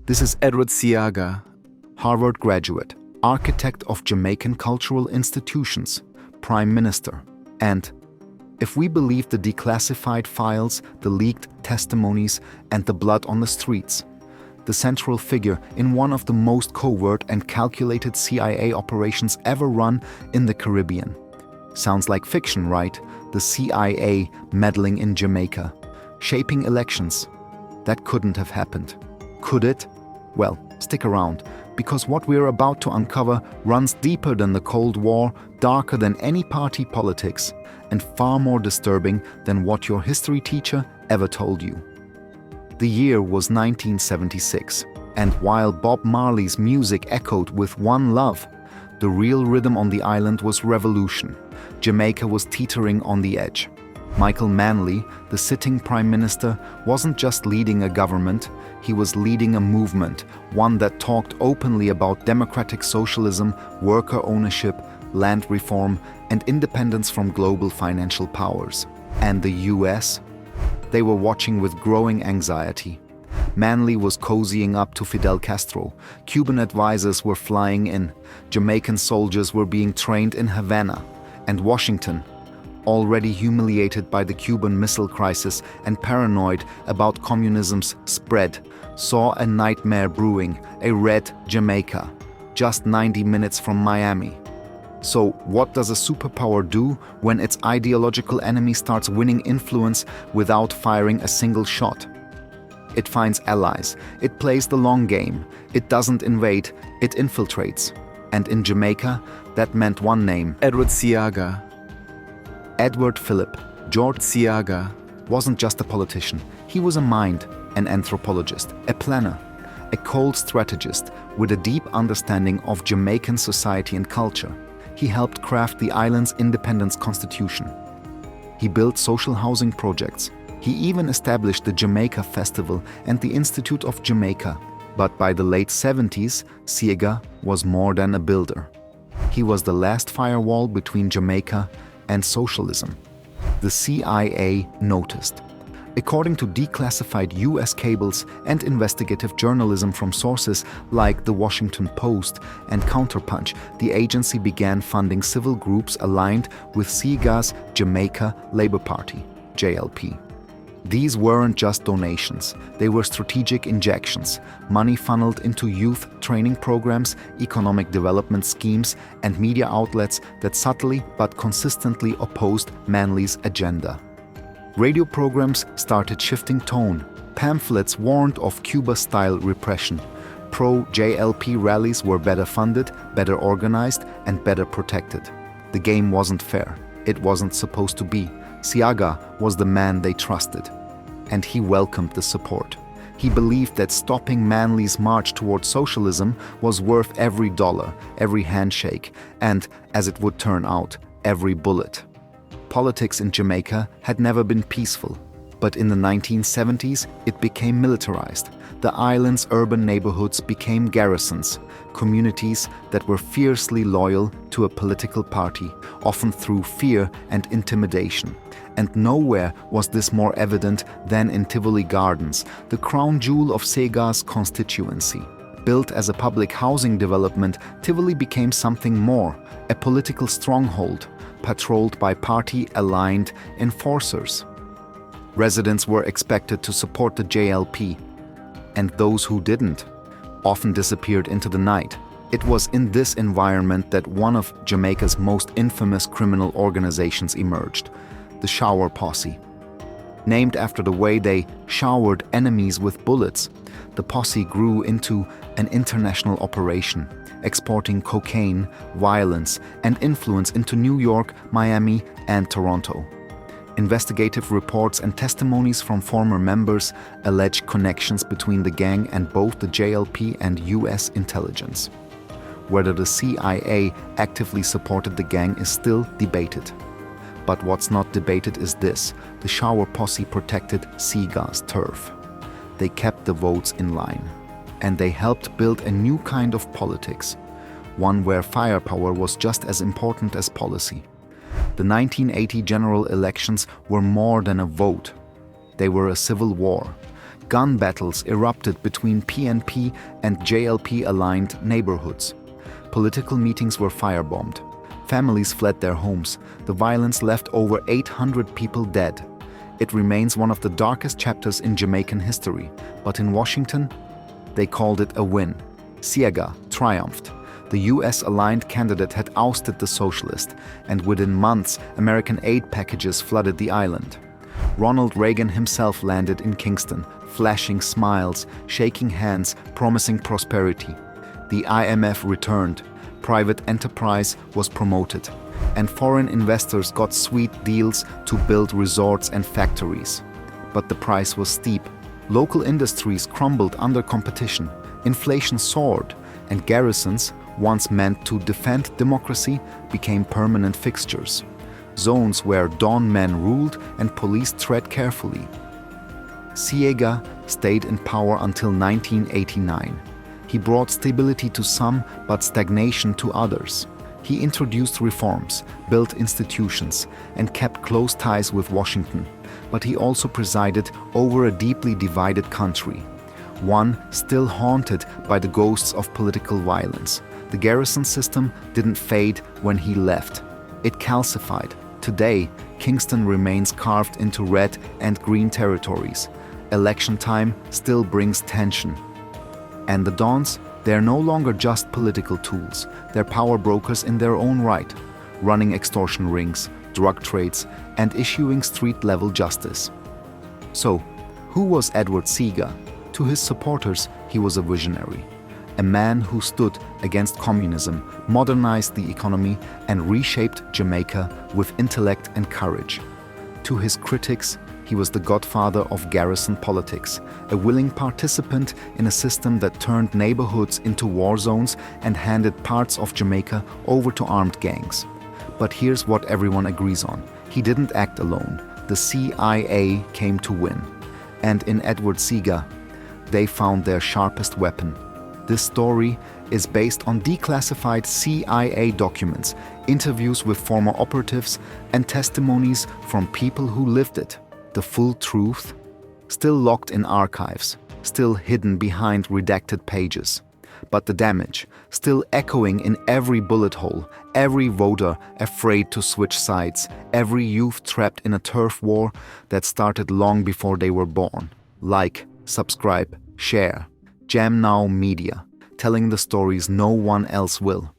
This is Edward Seaga, Harvard graduate, architect of Jamaican cultural institutions, prime minister, and, if we believe the declassified files, the leaked testimonies, and the blood on the streets, the central figure in one of the most covert and calculated CIA operations ever run in the Caribbean. Sounds like fiction, right? The CIA meddling in Jamaica, shaping elections. That couldn't have happened. Could it? Well, stick around, because what we're about to uncover runs deeper than the Cold War, darker than any party politics, and far more disturbing than what your history teacher ever told you. The year was 1976, and while Bob Marley's music echoed with One Love, the real rhythm on the island was revolution. Jamaica was teetering on the edge. Michael Manley, the sitting prime minister, wasn't just leading a government, he was leading a movement, one that talked openly about democratic socialism, worker ownership, land reform, and independence from global financial powers. And the US? They were watching with growing anxiety. Manley was cozying up to Fidel Castro. Cuban advisors were flying in. Jamaican soldiers were being trained in Havana. And Washington, already humiliated by the Cuban Missile Crisis and paranoid about communism's spread, saw a nightmare brewing, a red Jamaica, just 90 minutes from Miami. So what does a superpower do when its ideological enemy starts winning influence without firing a single shot? It finds allies, it plays the long game, it doesn't invade, it infiltrates. And in Jamaica, that meant one name: Edward Seaga. Edward Philip George Seaga wasn't just a politician. He was a mind, an anthropologist, a planner, a cold strategist with a deep understanding of Jamaican society and culture. He helped craft the island's independence constitution. He built social housing projects. He even established the Jamaica Festival and the Institute of Jamaica. But by the late 70s, Seaga was more than a builder. He was the last firewall between Jamaica and socialism. The CIA noticed. According to declassified US cables and investigative journalism from sources like The Washington Post and Counterpunch, the agency began funding civil groups aligned with Seaga's Jamaica Labour Party, JLP. These weren't just donations, they were strategic injections, money funneled into youth training programs, economic development schemes, and media outlets that subtly but consistently opposed Manley's agenda. Radio programs started shifting tone. Pamphlets warned of Cuba-style repression. Pro-JLP rallies were better funded, better organized, and better protected. The game wasn't fair. It wasn't supposed to be. Seaga was the man they trusted, and he welcomed the support. He believed that stopping Manley's march toward socialism was worth every dollar, every handshake, and, as it would turn out, every bullet. Politics in Jamaica had never been peaceful, but in the 1970s it became militarized. The island's urban neighborhoods became garrisons, communities that were fiercely loyal to a political party, often through fear and intimidation. And nowhere was this more evident than in Tivoli Gardens, the crown jewel of Seaga's constituency. Built as a public housing development, Tivoli became something more, a political stronghold, patrolled by party-aligned enforcers. Residents were expected to support the JLP, and those who didn't often disappeared into the night. It was in this environment that one of Jamaica's most infamous criminal organizations emerged, the Shower Posse. Named after the way they showered enemies with bullets, the posse grew into an international operation, exporting cocaine, violence, and influence into New York, Miami, and Toronto. Investigative reports and testimonies from former members allege connections between the gang and both the JLP and US intelligence. Whether the CIA actively supported the gang is still debated. But what's not debated is this: the Shower Posse protected Seaga's turf. They kept the votes in line. And they helped build a new kind of politics, one where firepower was just as important as policy. The 1980 general elections were more than a vote. They were a civil war. Gun battles erupted between PNP and JLP-aligned neighborhoods. Political meetings were firebombed. Families fled their homes. The violence left over 800 people dead. It remains one of the darkest chapters in Jamaican history, but in Washington, they called it a win. Seaga triumphed. The US-aligned candidate had ousted the socialist, and within months, American aid packages flooded the island. Ronald Reagan himself landed in Kingston, flashing smiles, shaking hands, promising prosperity. The IMF returned, private enterprise was promoted, and foreign investors got sweet deals to build resorts and factories. But the price was steep. Local industries crumbled under competition, inflation soared, and garrisons, once meant to defend democracy, became permanent fixtures. Zones where dawn men ruled and police tread carefully. Seaga stayed in power until 1989. He brought stability to some, but stagnation to others. He introduced reforms, built institutions, and kept close ties with Washington. But he also presided over a deeply divided country, one still haunted by the ghosts of political violence. The garrison system didn't fade when he left. It calcified. Today, Kingston remains carved into red and green territories. Election time still brings tension. And the Dons, they're no longer just political tools. They're power brokers in their own right, running extortion rings, drug trades, and issuing street-level justice. So, who was Edward Seaga? To his supporters, he was a visionary. A man who stood against communism, modernized the economy, and reshaped Jamaica with intellect and courage. To his critics, he was the godfather of garrison politics, a willing participant in a system that turned neighborhoods into war zones and handed parts of Jamaica over to armed gangs. But here's what everyone agrees on. He didn't act alone. The CIA came to win. And in Edward Seaga, they found their sharpest weapon. This story is based on declassified CIA documents, interviews with former operatives, and testimonies from people who lived it. The full truth, still locked in archives, still hidden behind redacted pages. But the damage, still echoing in every bullet hole, every voter afraid to switch sides, every youth trapped in a turf war that started long before they were born. Like, subscribe, share. JamNow Media, telling the stories no one else will.